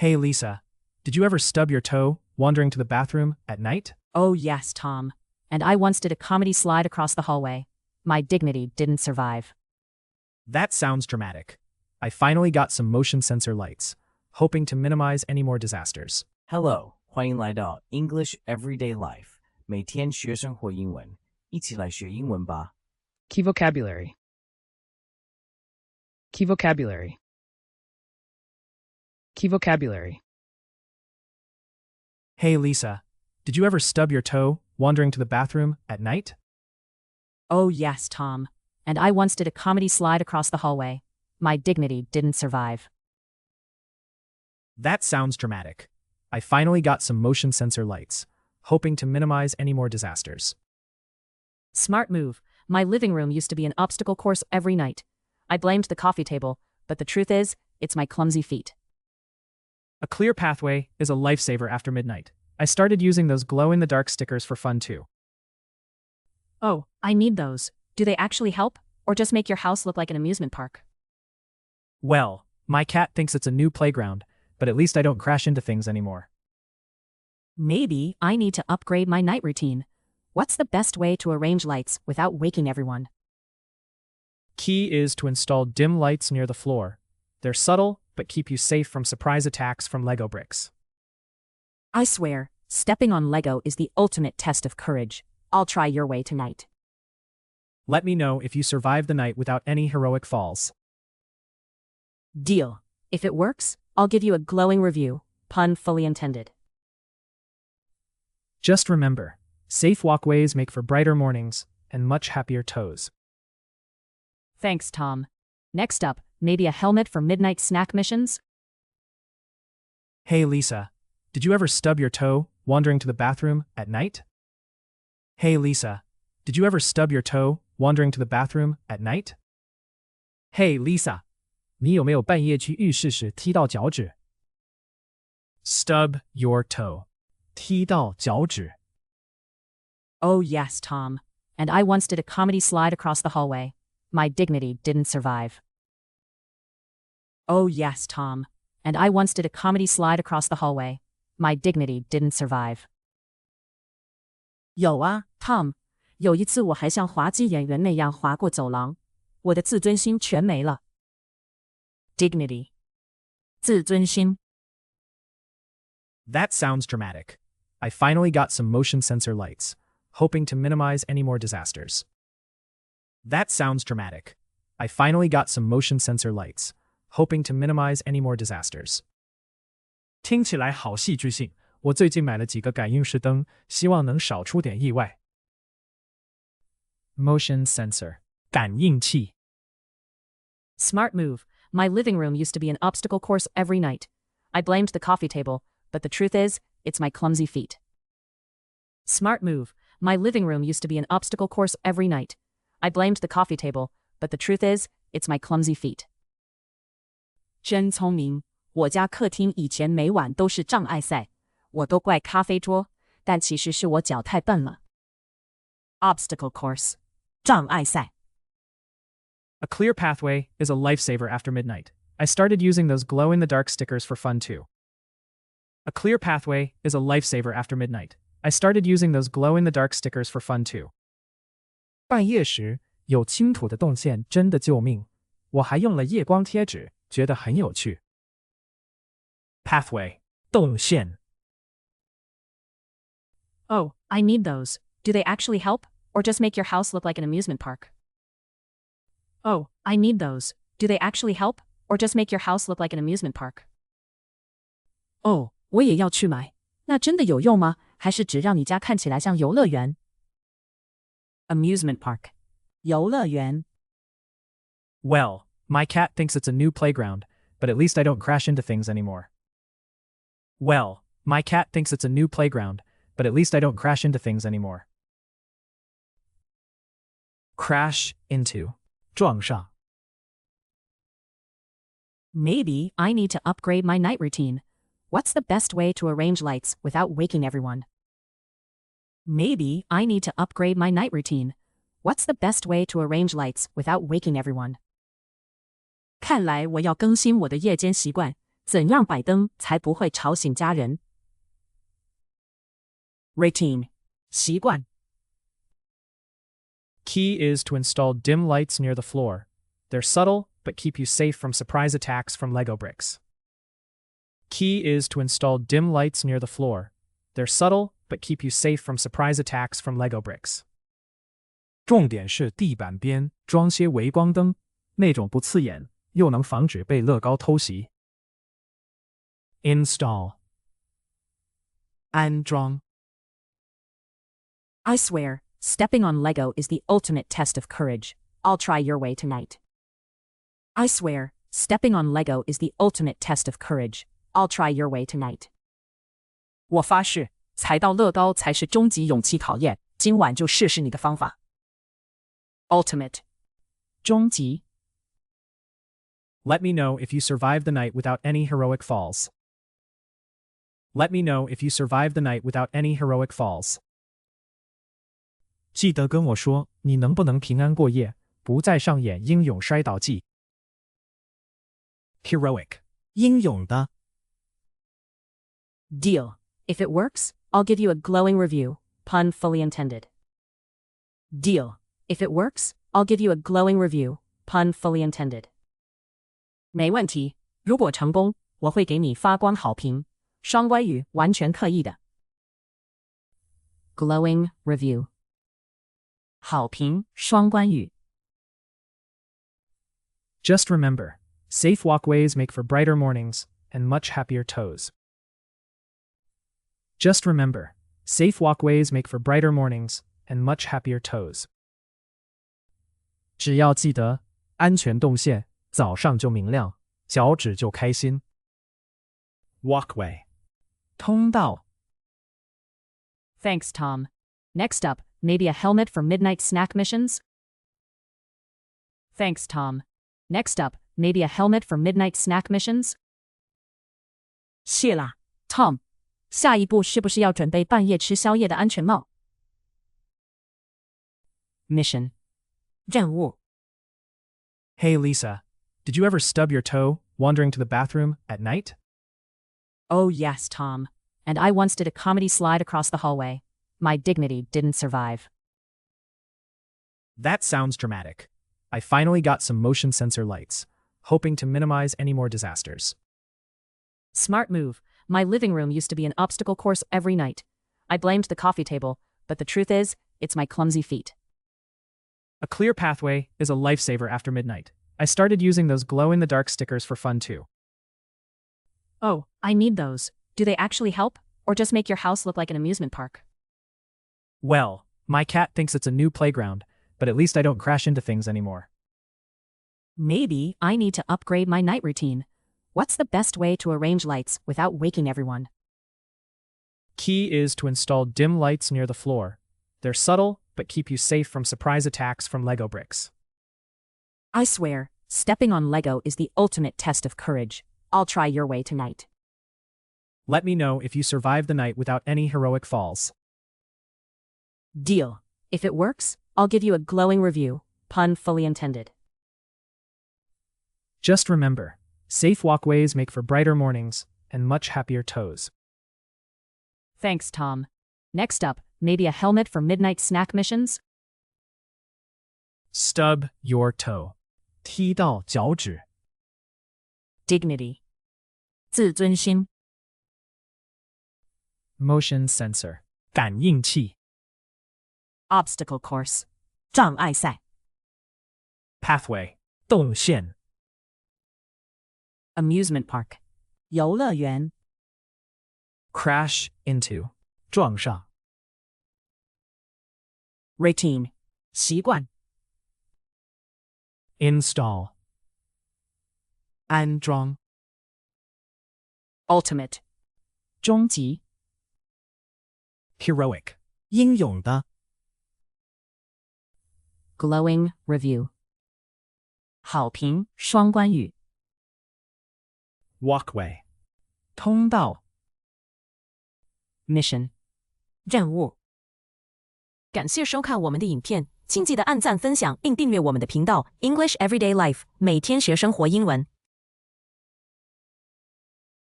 Hey Lisa, did you ever stub your toe wandering to the bathroom at night? Oh yes, Tom. And I once did a comedy slide across the hallway. My dignity didn't survive. That sounds dramatic. I finally got some motion sensor lights, hoping to minimize any more disasters. Hello, 欢迎来到 English Everyday Life， 每天学生活英文，一起来学英文吧。Key vocabulary. Key vocabulary. Key vocabulary. Hey Lisa, did you ever stub your toe wandering to the bathroom at night? Oh yes, Tom. And I once did a comedy slide across the hallway. My dignity didn't survive. That sounds dramatic. I finally got some motion sensor lights, hoping to minimize any more disasters. Smart move. My living room used to be an obstacle course every night. I blamed the coffee table, but the truth is, it's my clumsy feet. A clear pathway is a lifesaver after midnight. I started using those glow-in-the-dark stickers for fun too. Oh, I need those. Do they actually help, or just make your house look like an amusement park? Well, my cat thinks it's a new playground, but at least I don't crash into things anymore. Maybe I need to upgrade my night routine. What's the best way to arrange lights without waking everyone? Key is to install dim lights near the floor. They're subtle, but keep you safe from surprise attacks from Lego bricks. I swear, stepping on Lego is the ultimate test of courage. I'll try your way tonight. Let me know if you survive the night without any heroic falls. Deal. If it works, I'll give you a glowing review. Pun fully intended. Just remember, safe walkways make for brighter mornings and much happier toes. Thanks, Tom. Next up, maybe a helmet for midnight snack missions? Hey Lisa, did you ever stub your toe wandering to the bathroom at night? Hey Lisa, did you ever stub your toe wandering to the bathroom at night? Hey Lisa, 你有没有半夜去浴室时踢到脚趾？ Stub your toe. 踢到脚趾。 Oh yes, Tom. And I once did a comedy slide across the hallway. My dignity didn't survive. Oh yes, Tom. And I once did a comedy slide across the hallway. My dignity didn't survive. 有啊 ，Tom。有一次我还像滑稽演员那样滑过走廊，我的自尊心全没了。Dignity. 自尊心。 That sounds dramatic. I finally got some motion sensor lights, hoping to minimize any more disasters. That sounds dramatic. I finally got some motion sensor lights, hoping to minimize any more disasters. 听起来好戏剧性。我最近买了几个感应式灯，希望能少出点意外。Motion sensor. 感应器。 Smart move. My living room used to be an obstacle course every night. I blamed the coffee table, but the truth is, it's my clumsy feet. Smart move. My living room used to be an obstacle course every night. I blamed the coffee table, but the truth is, it's my clumsy feet. 真聪明，我家客厅以前每晚都是障碍赛，我都怪咖啡桌，但其实是我脚太笨了。Obstacle course. 障碍赛。 A clear pathway is a lifesaver after midnight. I started using those glow-in-the-dark stickers for fun too. A clear pathway is a lifesaver after midnight. I started using those glow-in-the-dark stickers for fun too. 半夜时有清楚的动线真的救命，我还用了夜光贴纸，觉得很有趣。Pathway. 动线。 Oh, I need those. Do they actually help, or just make your house look like an amusement park? Oh, I need those. Do they actually help, or just make your house look like an amusement park? 哦，我也要去买。那真的有用吗？还是只让你家看起来像游乐园？ Amusement park. 游乐园。 Well, my cat thinks it's a new playground, but at least I don't crash into things anymore. Well, my cat thinks it's a new playground, but at least I don't crash into things anymore. Crash into. 撞上。 Maybe I need to upgrade my night routine. What's the best way to arrange lights without waking everyone? Maybe I need to upgrade my night routine. What's the best way to arrange lights without waking everyone? 看来我要更新我的夜间习惯，怎样摆灯才不会吵醒家人 Routine 习惯 Key is to install dim lights near the floor. They're subtle, but keep you safe from surprise attacks from Lego bricks. Key is to install dim lights near the floor. They're subtle, but keep you safe from surprise attacks from Lego bricks. 重点是地板边装些微光灯，那种不刺眼，又能防止被乐高偷袭。Install. 安装 I swear, stepping on Lego is the ultimate test of courage. I'll try your way tonight. I swear, stepping on Lego is the ultimate test of courage. I'll try your way tonight. 我发誓，踩到乐高才是终极勇气考验。今晚就试试你的方法。Ultimate 终极 Let me know if you survive the night without any heroic falls. Let me know if you survive the night without any heroic falls. 记得跟我说，你能不能平安过夜，不再上演英勇摔倒记。Heroic. 英勇的 Deal. If it works, I'll give you a glowing review. Pun fully intended. Deal. If it works, I'll give you a glowing review. Pun fully intended. 没问题，如果成功，我会给你发光好评。双关语完全刻意的。Glowing review. 好评双关语。Just remember, safe walkways make for brighter mornings and much happier toes. Just remember, safe walkways make for brighter mornings and much happier toes. 只要记得安全动线，早上就明亮，脚趾就开心。Walkway. 通道 Thanks, Tom. Next up, maybe a helmet for midnight snack missions? Thanks, Tom. Next up, maybe a helmet for midnight snack missions? 谢啦 ，Tom。下一步是不是要准备半夜吃宵夜的安全帽 ？Mission 任务 Hey Lisa, did you ever stub your toe wandering to the bathroom at night? Oh, yes, Tom. And I once did a comedy slide across the hallway. My dignity didn't survive. That sounds dramatic. I finally got some motion sensor lights, hoping to minimize any more disasters. Smart move. My living room used to be an obstacle course every night. I blamed the coffee table, but the truth is, it's my clumsy feet. A clear pathway is a lifesaver after midnight. I started using those glow-in-the-dark stickers for fun too. Oh, I need those. Do they actually help, or just make your house look like an amusement park? Well, my cat thinks it's a new playground, but at least I don't crash into things anymore. Maybe I need to upgrade my night routine. What's the best way to arrange lights without waking everyone? Key is to install dim lights near the floor. They're subtle, but keep you safe from surprise attacks from Lego bricks. I swear, stepping on Lego is the ultimate test of courage. I'll try your way tonight. Let me know if you survive the night without any heroic falls. Deal. If it works, I'll give you a glowing review. Pun fully intended. Just remember, safe walkways make for brighter mornings and much happier toes. Thanks, Tom. Next up, maybe a helmet for midnight snack missions? Stub your toe. 踢到脚趾 Dignity 自尊心 Motion sensor. 感应器 Obstacle course 障碍赛 Pathway. 动线 Amusement park. 游乐园 Crash into. 撞上 Routine 习惯 Install. 安装 Ultimate 终极 Heroic. 英勇的 Glowing review. 好评双关语 Walkway. 通道 Mission 任务感谢收看我们的影片，请记得按赞、分享并订阅我们的频道 English Everyday Life， 每天学生活英文。